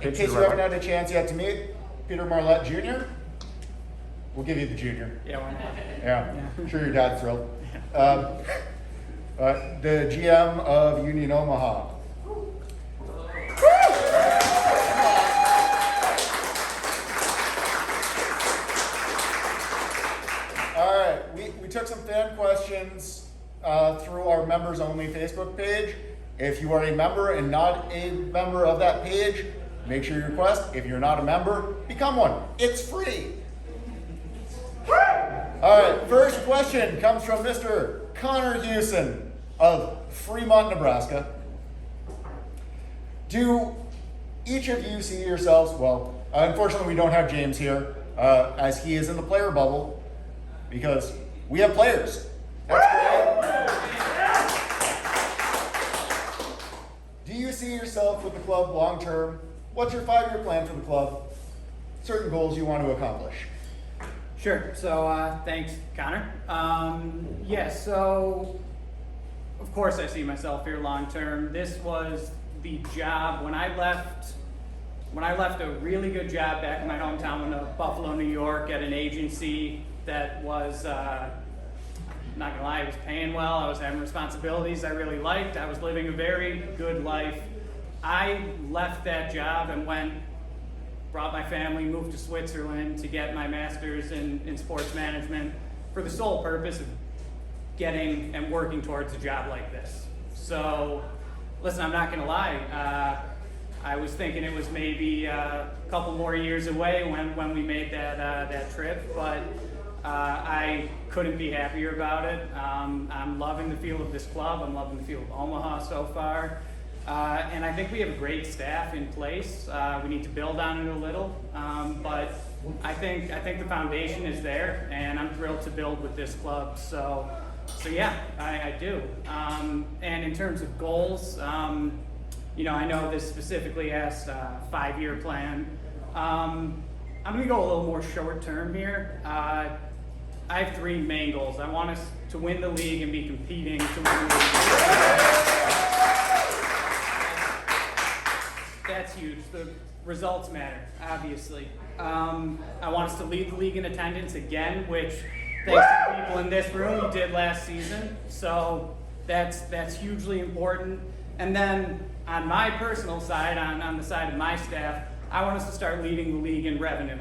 In case you haven't had a chance yet to meet Peter Marlette Jr., we'll give you the junior. Yeah, why not? Yeah, I'm sure your dad's thrilled. The GM of Union Omaha. All right, we took some fan questions through our members only Facebook page. If you are a member and not a member of that page, make sure you request. If you're not a member, become one. It's free. All right, first question comes from Mr. Connor Hewson of Fremont, Nebraska. Do each of you see yourselves, well, unfortunately we don't have James here, as he is in the player bubble, because we have players. That's great. Do you see yourself with the club long term? What's your 5-year plan for the club? Certain goals you want to accomplish. Sure. So thanks, Connor. So of course I see myself here long term. This was the job when I left a really good job back in my hometown of Buffalo, New York, at an agency that was not gonna lie, it was paying well. I was having responsibilities I really liked. I was living a very good life. I left that job and brought my family, moved to Switzerland to get my master's in sports management for the sole purpose of getting and working towards a job like this. So, listen, I'm not gonna lie. I was thinking it was maybe a couple more years away when we made that trip, but I couldn't be happier about it. I'm loving the feel of this club. I'm loving the feel of Omaha so far. And I think we have a great staff in place. We need to build on it a little, but I think the foundation is there, and I'm thrilled to build with this club. So yeah, I do. And in terms of goals, I know this specifically asked 5-year plan. I'm going to go a little more short term here. I have 3 main goals. I want us to win the league and be competing to win the league. That's huge. The results matter, obviously. I want us to lead the league in attendance again, which, thanks to the people in this room, we did last season. So that's hugely important. And then on my personal side, on the side of my staff, I want us to start leading the league in revenue.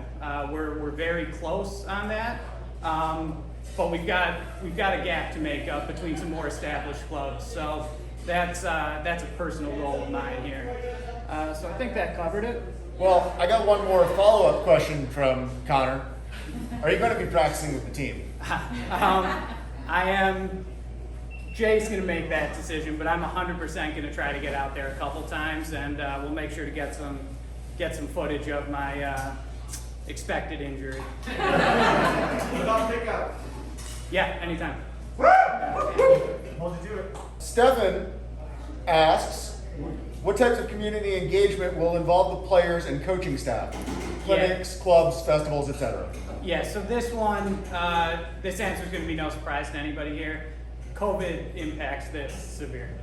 We're very close on that, but we've got a gap to make up between some more established clubs. So that's a personal goal of mine here. So I think that covered it. Well, I got one more follow-up question from Connor. Are you going to be practicing with the team? I am. Jay's going to make that decision, but I'm 100% going to try to get out there a couple times, and we'll make sure to get some footage of my expected injury. Pickup. Yeah, anytime. Hold to do it. Stefan asks, what types of community engagement will involve the players and coaching staff? Clinics, clubs, festivals, etc. Yeah, so this answer is going to be no surprise to anybody here. COVID impacts this severely.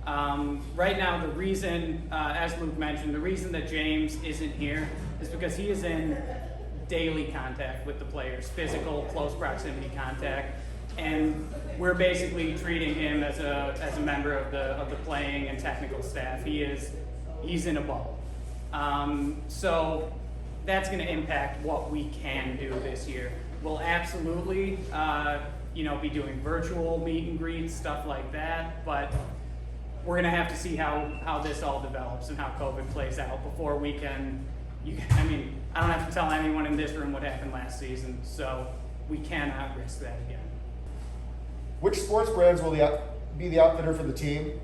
Right now, the reason, as Luke mentioned, the reason that James isn't here is because he is in daily contact with the players, physical, close proximity contact, and we're basically treating him as a member of the playing and technical staff. He's in a bubble. So that's going to impact what we can do this year. We'll absolutely be doing virtual meet and greets, stuff like that, but we're going to have to see how this all develops and how COVID plays out before we can, I don't have to tell anyone in this room what happened last season, so we cannot risk that again. Which sports brands will be the outfitter for the team?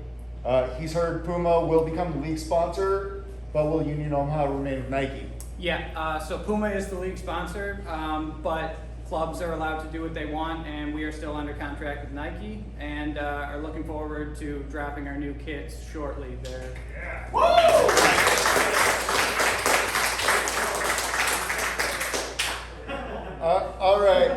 He's heard Puma will become the league sponsor, but will Union Omaha remain with Nike? Yeah, so Puma is the league sponsor, but clubs are allowed to do what they want, and we are still under contract with Nike, and are looking forward to dropping our new kits shortly. Yeah. All right.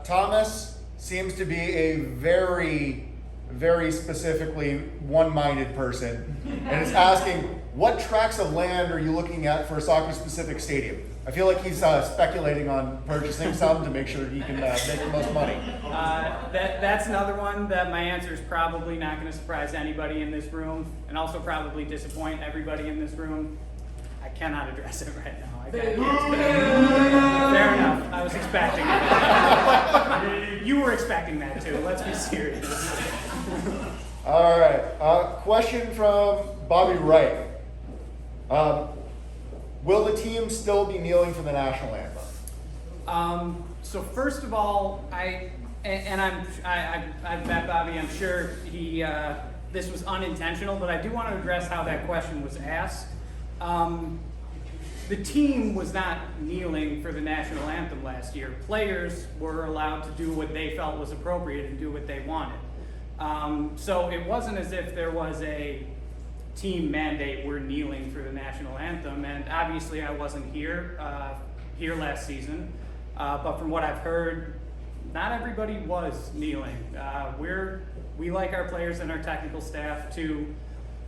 Thomas seems to be a very, very specifically one-minded person, and is asking, what tracts of land are you looking at for a soccer-specific stadium? I feel like he's speculating on purchasing some to make sure he can make the most money. That's another one that my answer is probably not going to surprise anybody in this room, and also probably disappoint everybody in this room. I cannot address it right now. I can't. Fair enough. I was expecting that. You were expecting that too. Let's be serious. All right. Question from Bobby Wright. Will the team still be kneeling for the national anthem? So first of all, I've met Bobby. I'm sure this was unintentional, but I do want to address how that question was asked. The team was not kneeling for the national anthem last year. Players were allowed to do what they felt was appropriate and do what they wanted. So it wasn't as if there was a team mandate, we're kneeling for the national anthem, and obviously I wasn't here last season, but from what I've heard, not everybody was kneeling. We like our players and our technical staff to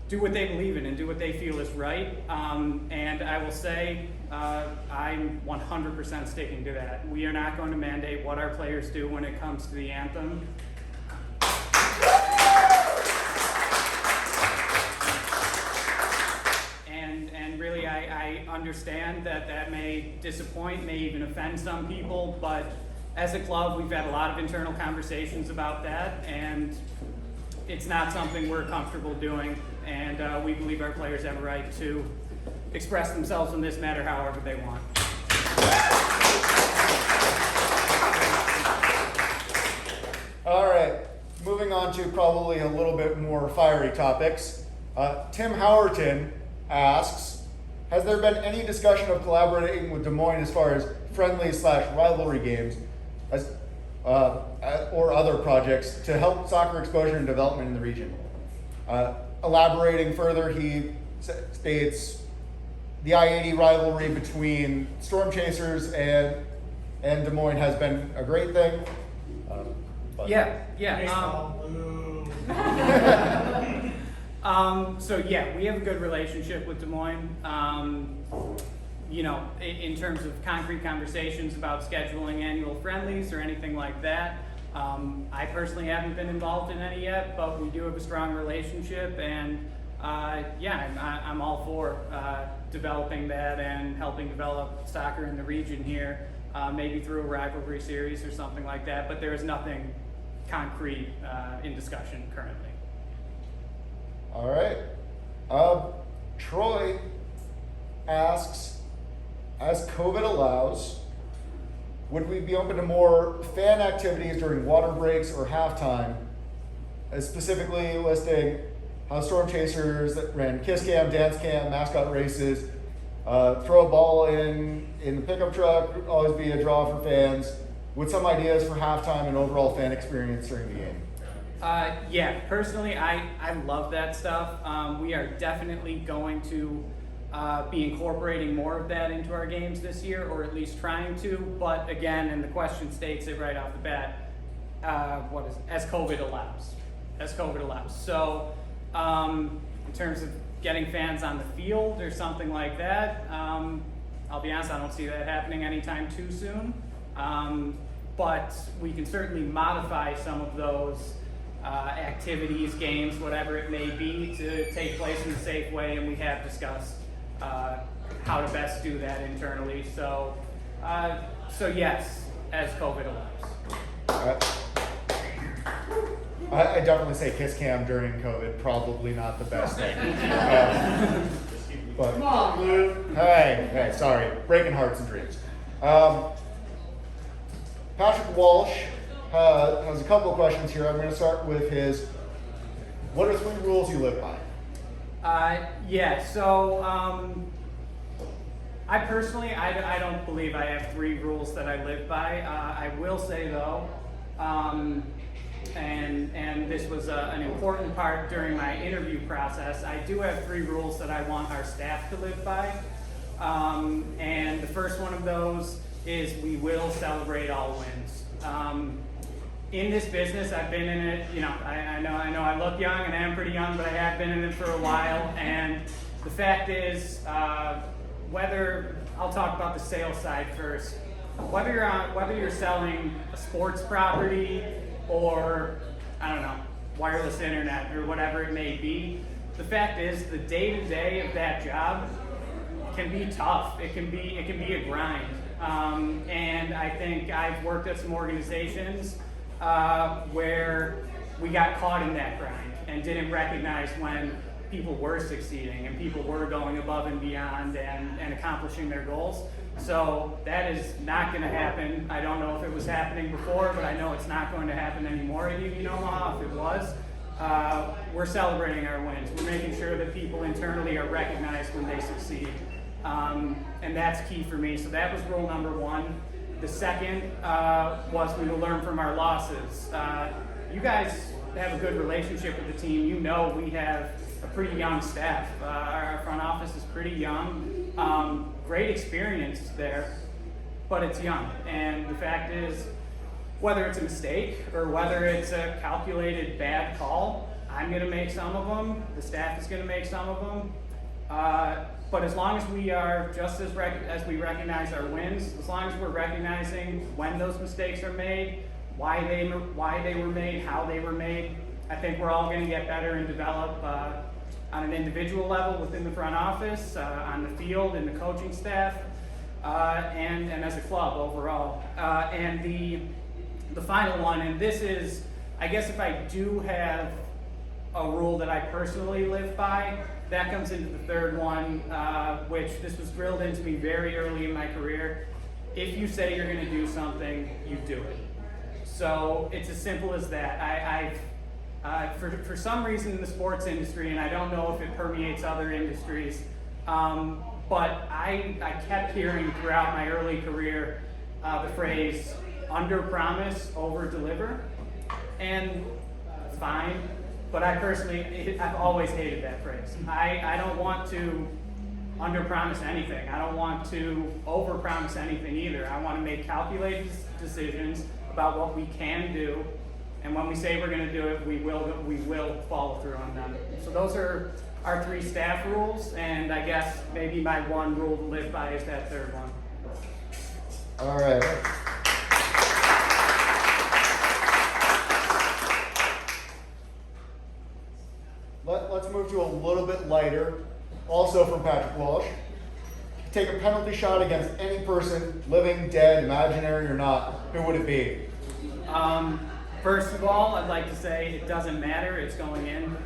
do what they believe in and do what they feel is right, and I will say I'm 100% sticking to that. We are not going to mandate what our players do when it comes to the anthem. And really, I understand that may disappoint, may even offend some people, but as a club, we've had a lot of internal conversations about that, and it's not something we're comfortable doing, and we believe our players have a right to express themselves in this matter however they want. All right, moving on to probably a little bit more fiery topics. Tim Howerton asks, has there been any discussion of collaborating with Des Moines as far as friendly/rivalry games or other projects to help soccer exposure and development in the region? Elaborating further, he states the I-80 rivalry between Storm Chasers and Des Moines has been a great thing. Yeah. So yeah, we have a good relationship with Des Moines. In terms of concrete conversations about scheduling annual friendlies or anything like that, I personally haven't been involved in any yet, but we do have a strong relationship, and I'm all for developing that and helping develop soccer in the region here, maybe through a rivalry series or something like that, but there is nothing concrete in discussion currently. All right. Troy asks, as COVID allows, would we be open to more fan activities during water breaks or halftime? Specifically listing how Storm Chasers ran kiss cam, dance cam, mascot races, throw a ball in the pickup truck, always be a draw for fans, with some ideas for halftime and overall fan experience during the game. Personally, I love that stuff. We are definitely going to be incorporating more of that into our games this year, or at least trying to, but again, and the question states it right off the bat, as COVID allows. So, in terms of getting fans on the field or something like that, I'll be honest, I don't see that happening anytime too soon, but we can certainly modify some of those activities, games, whatever it may be, to take place in a safe way, and we have discussed how to best do that internally. So yes, as COVID allows. I definitely say kiss cam during COVID, probably not the best thing. But, come on, Lou. Hey, sorry, breaking hearts and dreams. Patrick Walsh has a couple of questions here. I'm going to start with his, what are 3 rules you live by? I personally, I don't believe I have 3 rules that I live by. I will say though, and this was an important part during my interview process, I do have 3 rules that I want our staff to live by. And the first one of those is we will celebrate all wins. In this business, I've been in it, I know I look young and I am pretty young, but I have been in it for a while, and the fact is, I'll talk about the sales side first. Whether you're selling a sports property or, I don't know, wireless internet or whatever it may be, the fact is the day-to-day of that job can be tough. It can be a grind. And I think I've worked at some organizations where we got caught in that grind and didn't recognize when people were succeeding and people were going above and beyond and accomplishing their goals. So that is not going to happen. I don't know if it was happening before, but I know it's not going to happen anymore at Union Omaha. If it was, we're celebrating our wins. We're making sure that people internally are recognized when they succeed. And that's key for me. So that was rule number one. The second was we will learn from our losses. You guys have a good relationship with the team. You know we have a pretty young staff. Our front office is pretty young. Great experience there, but it's young. And the fact is, whether it's a mistake or whether it's a calculated bad call, I'm going to make some of them. The staff is going to make some of them. But as long as we are just as we recognize our wins, as long as we're recognizing when those mistakes are made, why they were made, how they were made, I think we're all going to get better and develop on an individual level within the front office, on the field, in the coaching staff, and as a club overall. And the final one, and this is, I guess if I do have a rule that I personally live by, that comes into the third one, which this was drilled into me very early in my career. If you say you're going to do something, you do it. So it's as simple as that. For some reason in the sports industry, and I don't know if it permeates other industries, but I kept hearing throughout my early career the phrase under promise, over deliver, and fine. But I've always hated that phrase. I don't want to under-promise anything. I don't want to over-promise anything either. I want to make calculated decisions about what we can do, and when we say we're going to do it, we will follow through on them. So those are our three staff rules, and I guess maybe my one rule to live by is that third one. All right. Let's move to a little bit lighter, also from Patrick Walsh. Take a penalty shot against any person, living, dead, imaginary or not, who would it be? First of all, I'd like to say it doesn't matter, it's going in.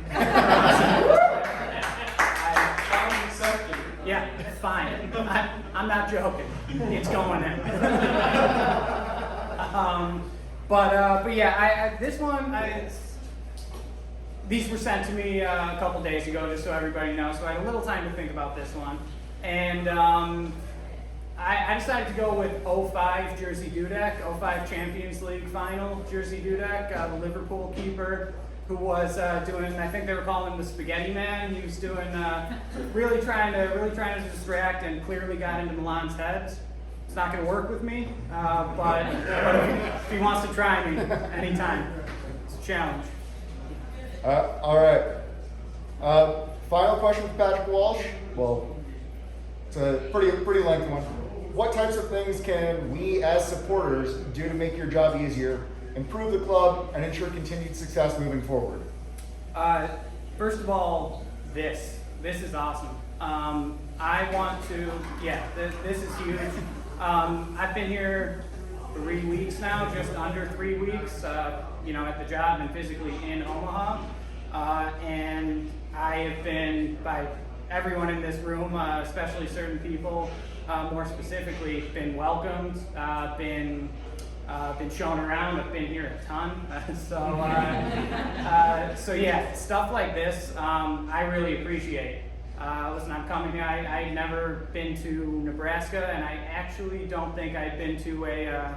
Yeah, fine. I'm not joking. It's going in. But yeah, this one, these were sent to me a couple days ago, just so everybody knows. So I had a little time to think about this one, and I decided to go with 05 Jersey Dudek, 05 Champions League final Jersey Dudek, the Liverpool keeper, who was doing, I think they were calling him the Spaghetti Man. He was doing, really trying to distract, and clearly got into Milan's heads. It's not going to work with me, but if he wants to try me anytime, it's a challenge. All right. Final question for Patrick Walsh. Well, it's a pretty lengthy one. What types of things can we as supporters do to make your job easier, improve the club, and ensure continued success moving forward? First of all, this is awesome. I want to, this is huge. I've been here 3 weeks now, just under 3 weeks, at the job and physically in Omaha. And I have been, by everyone in this room, especially certain people, more specifically, been welcomed, been shown around. I've been here a ton. So yeah, stuff like this, I really appreciate. Listen, I'm coming here. I'd never been to Nebraska, and I actually don't think I'd been to a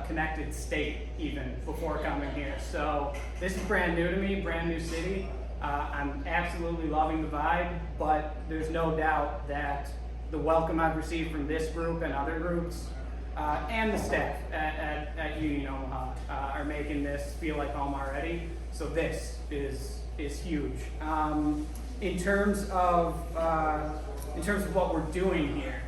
connected state even before coming here. So this is brand new to me, brand new city. I'm absolutely loving the vibe, but there's no doubt that the welcome I've received from this group and other groups, and the staff at Union Omaha are making this feel like home already. So this is huge. in terms of what we're doing here,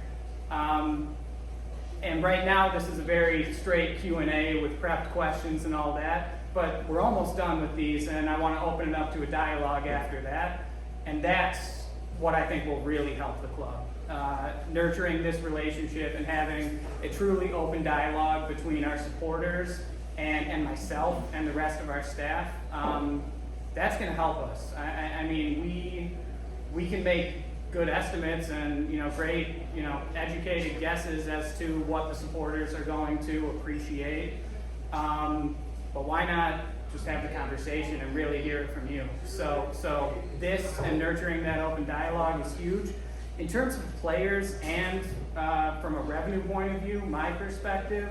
and right now this is a very straight Q&A with prepped questions and all that, but we're almost done with these, and I want to open it up to a dialogue after that, and that's what I think will really help the club. Nurturing this relationship and having a truly open dialogue between our supporters and myself and the rest of our staff, that's going to help us. I mean, we can make good estimates and great educated guesses as to what the supporters are going to appreciate, but why not just have the conversation and really hear it from you? So this and nurturing that open dialogue is huge. In terms of players and from a revenue point of view, my perspective,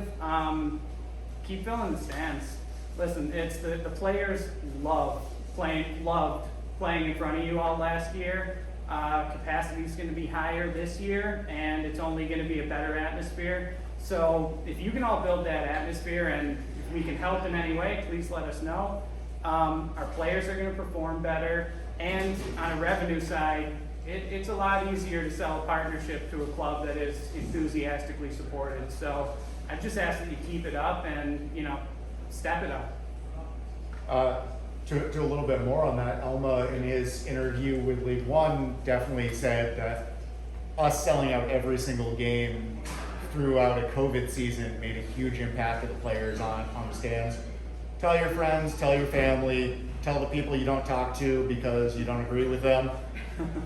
keep filling the stands. Listen, it's the players loved playing in front of you all last year. Capacity is going to be higher this year, and it's only going to be a better atmosphere. So if you can all build that atmosphere, and if we can help in any way, please let us know. Our players are going to perform better, and on a revenue side, it's a lot easier to sell a partnership to a club that is enthusiastically supported. So I just ask that you keep it up and step it up. To a little bit more on that, Elma in his interview with League One definitely said that us selling out every single game throughout a COVID season made a huge impact to the players on the stands. Tell your friends, tell your family, tell the people you don't talk to because you don't agree with them.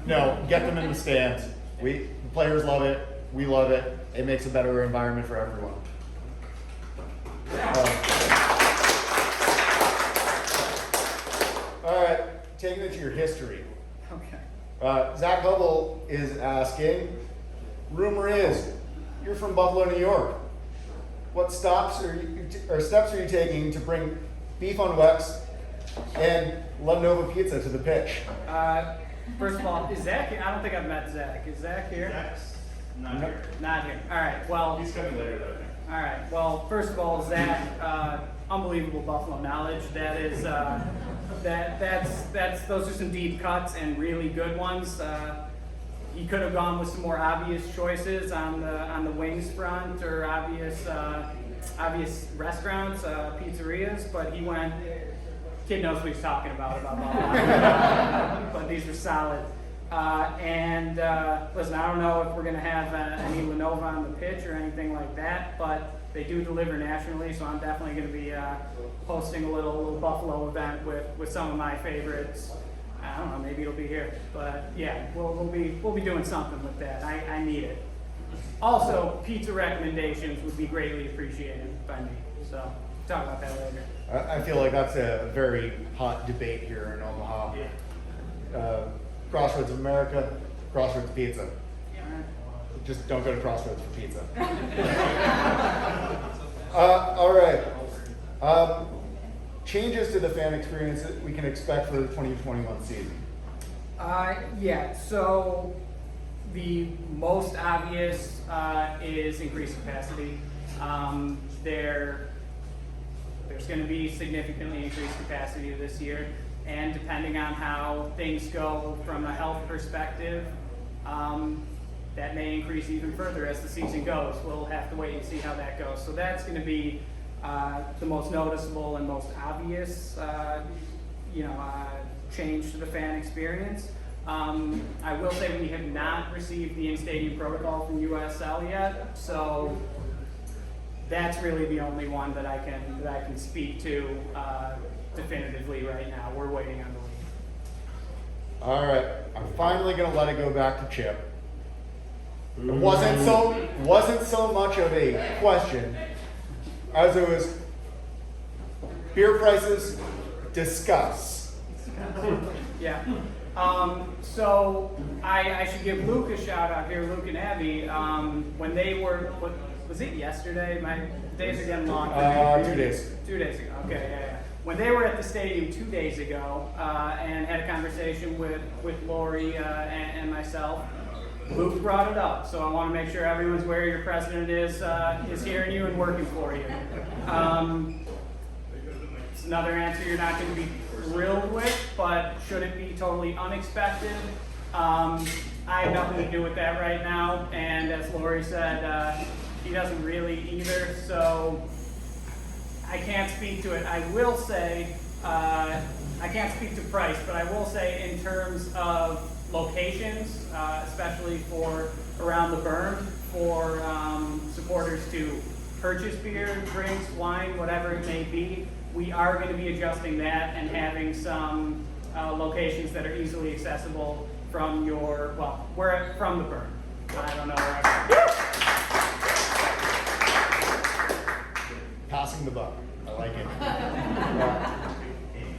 No, get them in the stands. The players love it. We love it. It makes a better environment for everyone. All right, taking it to your history. Okay. Zach Hubble is asking, rumor is you're from Buffalo, New York. What steps are you taking to bring beef on wax and La Nova pizza to the pitch? First of all, is Zach here? I don't think I've met Zach. Is Zach here? Zach's not here. Not here. All right. Well, He's coming later though. all right. Well, first of all, Zach, unbelievable Buffalo knowledge. That is, those are some deep cuts and really good ones. He could have gone with some more obvious choices on the wings front or obvious restaurants, pizzerias, but he went. Kid knows what he's talking about Buffalo. But these are solid. Listen, I don't know if we're going to have any Lenovo on the pitch or anything like that, but they do deliver nationally, so I'm definitely going to be hosting a little Buffalo event with some of my favorites. I don't know, maybe it'll be here, but yeah, we'll be doing something with that. I need it. Also, pizza recommendations would be greatly appreciated by me. So talk about that later. I feel like that's a very hot debate here in Omaha. Crossroads of America, Crossroads Pizza. Just don't go to Crossroads for pizza. All right. Changes to the fan experience that we can expect for the 2021 season. Yeah, so the most obvious is increased capacity. There's going to be significantly increased capacity this year, and depending on how things go from a health perspective, that may increase even further as the season goes. We'll have to wait and see how that goes. So that's going to be the most noticeable and most obvious, change to the fan experience. I will say we have not received the in-stadium protocol from USL yet, so that's really the only one that I can speak to definitively right now. We're waiting on the league. All right, I'm finally gonna let it go back to Chip. It wasn't so much of a question as it was beer prices. Discuss. Yeah. So I should give Luke a shout out here, Luke and Abby. When they were, was it yesterday? My days are getting long. 2 days. 2 days ago. Okay, yeah. When they were at the stadium 2 days ago and had a conversation with Lori and myself, Luke brought it up. So I want to make sure everyone's where your president is hearing you and working for you. It's another answer you're not going to be thrilled with, but should it be totally unexpected? I have nothing to do with that right now, and as Lori said, he doesn't really either, so I can't speak to it. I will say, I can't speak to price, but I will say in terms of locations, especially for around the berm, for supporters to purchase beer, drinks, wine, whatever it may be, we are going to be adjusting that and having some locations that are easily accessible from your, well, from the berm. I don't know where Passing the buck. I like it.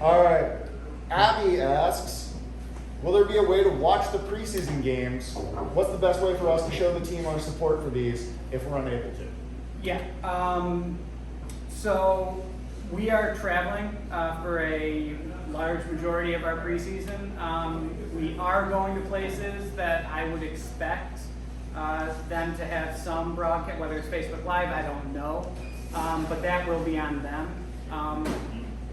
All right. Abby asks, will there be a way to watch the preseason games? What's the best way for us to show the team our support for these if we're unable to? Yeah. So we are traveling for a large majority of our preseason. We are going to places that I would expect them to have some broadcast, whether it's Facebook Live, I don't know. But that will be on them.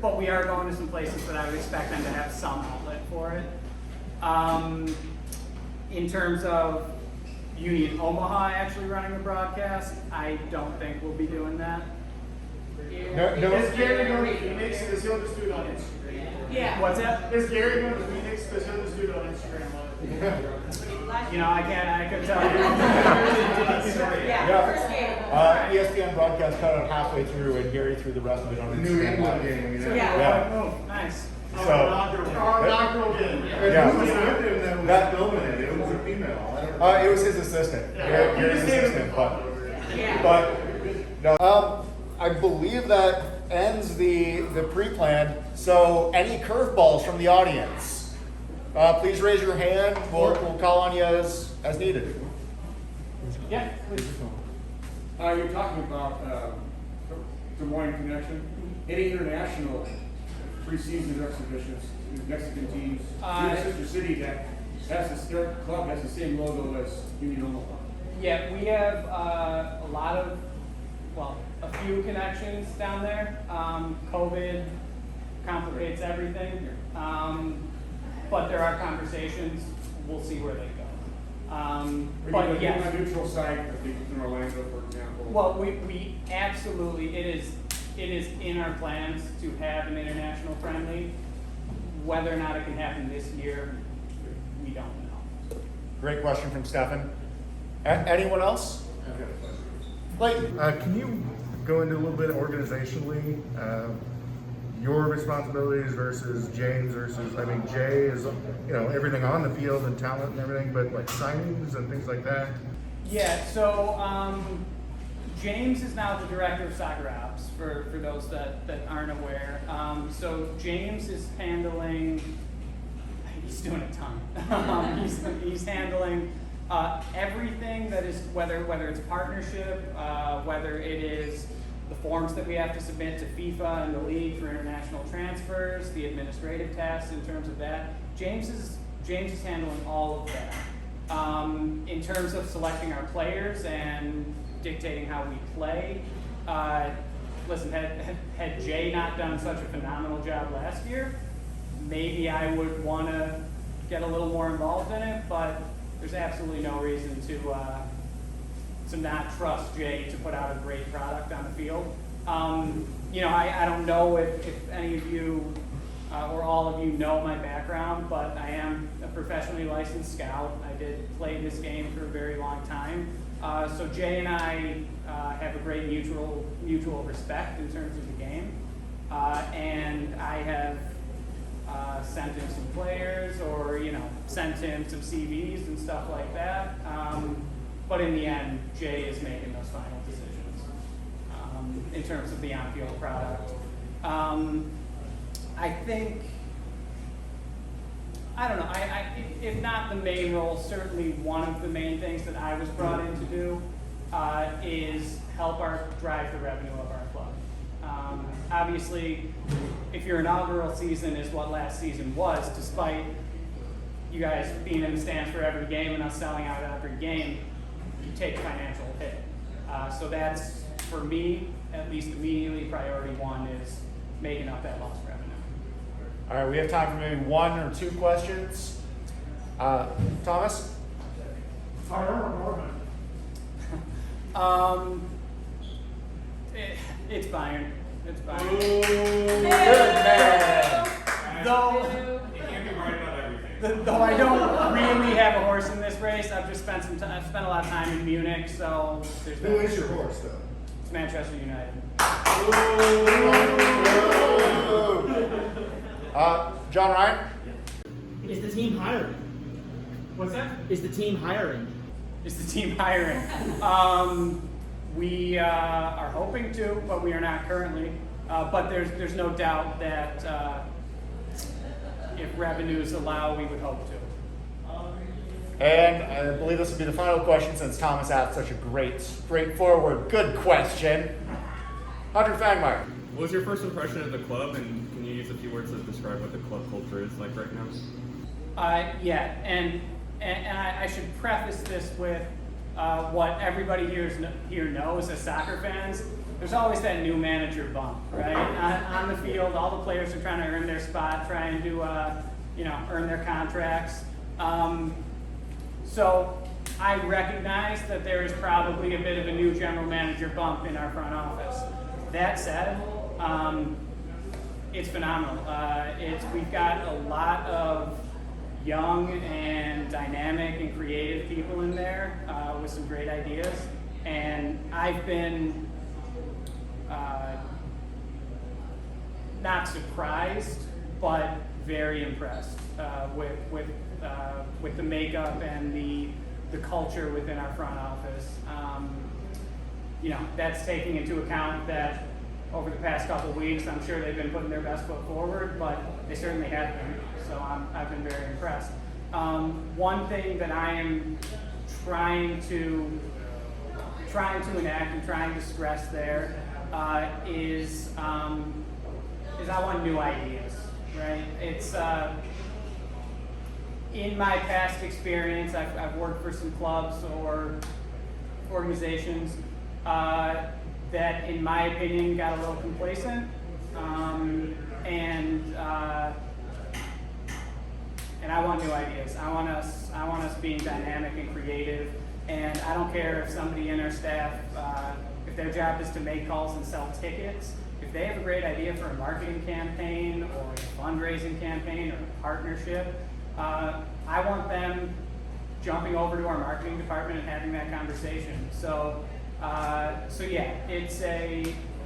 But we are going to some places that I would expect them to have some outlet for it. In terms of Union Omaha actually running a broadcast, I don't think we'll be doing that. No. Is Gary going to Phoenix? Because he'll just do it on Instagram. Yeah. What's that? Is Gary going to Phoenix? Because he'll just do it on Instagram. You know, I could tell you. Yeah. ESPN broadcast cut it halfway through, and Gary threw the rest of it on New Instagram. England game, you know? Yeah. Oh, nice. Our inaugural game. Yeah. Who was with him that was filming it? It was a female. I don't know. It was his assistant. Yeah. Gary's assistant, but no. I believe that ends the pre-plan. So any curveballs from the audience, please raise your hand. We'll call on you as needed. Yeah, please. You're talking about Des Moines connection. Any international preseason exhibitions, Mexican teams, your sister city that has their club has the same logo as Union Omaha. Yeah, we have a few connections down there. COVID complicates everything, but there are conversations. We'll see where they go. But yes, on a neutral site, I think in Orlando, for example. well, we absolutely, it is in our plans to have an international friendly. Whether or not it can happen this year, we don't know. Great question from Stefan. Anyone else? Clayton. Can you go into a little bit organizationally, your responsibilities versus James versus, I mean, Jay is, everything on the field and talent and everything, but like signings and things like that? Yeah, so James is now the director of soccer ops for those that aren't aware. So James is handling, he's doing a ton. He's handling everything that is, whether it's partnership, whether it is the forms that we have to submit to FIFA and the league for international transfers, the administrative tasks in terms of that. James is handling all of that. In terms of selecting our players and dictating how we play, listen, had Jay not done such a phenomenal job last year, maybe I would want to get a little more involved in it, but there's absolutely no reason to not trust Jay to put out a great product on the field. I don't know if any of you or all of you know my background, but I am a professionally licensed scout. I did play this game for a very long time. So Jay and I have a great mutual respect in terms of the game. And I have sent him some players or, sent him some CVs and stuff like that. But in the end, Jay is making those final decisions in terms of the on-field product. I think, I don't know, if not the main role, certainly one of the main things that I was brought in to do is help drive the revenue of our club. Obviously, if your inaugural season is what last season was, despite you guys being in the stands for every game and us selling out every game, you take a financial hit. So that's, for me, at least immediately, priority one is making up that lost revenue. All right, we have time for maybe 1 or 2 questions. Thomas? Fire or Norman? It's Bayern. It's Bayern. Good man. Though, You can't be right about everything. though I don't really have a horse in this race, I've just spent some time. I've spent a lot of time in Munich, so there's Who is your horse, though? It's Manchester United. John Ryan? Is the team hiring? What's that? Is the team hiring? Is the team hiring? We are hoping to, but we are not currently. But there's no doubt that if revenues allow, we would hope to. And I believe this will be the final question since Thomas asked such a great, straightforward, good question. Hunter Fangmeyer. What was your first impression of the club, and can you use a few words to describe what the club culture is like right now? Yeah, and I should preface this with what everybody here knows as soccer fans. There's always that new manager bump, right? On the field, all the players are trying to earn their spot, trying to earn their contracts. So I recognize that there is probably a bit of a new general manager bump in our front office. That said, it's phenomenal. We've got a lot of young and dynamic and creative people in there with some great ideas, and I've been not surprised, but very impressed with the makeup and the culture within our front office. That's taking into account that over the past couple of weeks, I'm sure they've been putting their best foot forward, but they certainly have been. So I've been very impressed. One thing that I am trying to enact and trying to stress there is I want new ideas, right? It's in my past experience, I've worked for some clubs or organizations that, in my opinion, got a little complacent, and I want new ideas. I want us being dynamic and creative, and I don't care if somebody in our staff, if their job is to make calls and sell tickets. If they have a great idea for a marketing campaign or a fundraising campaign or a partnership, I want them jumping over to our marketing department and having that conversation. So yeah,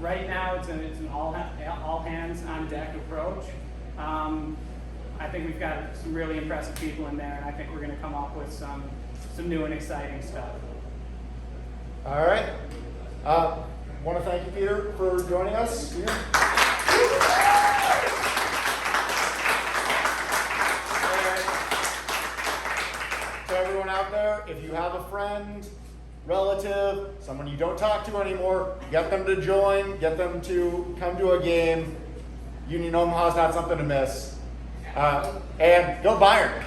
right now it's an all hands on deck approach. I think we've got some really impressive people in there, and I think we're going to come up with some new and exciting stuff. All right. Want to thank you, Peter, for joining us. And to everyone out there, if you have a friend, relative, someone you don't talk to anymore, get them to join, get them to come to a game. Union Omaha is not something to miss. And go Bayern!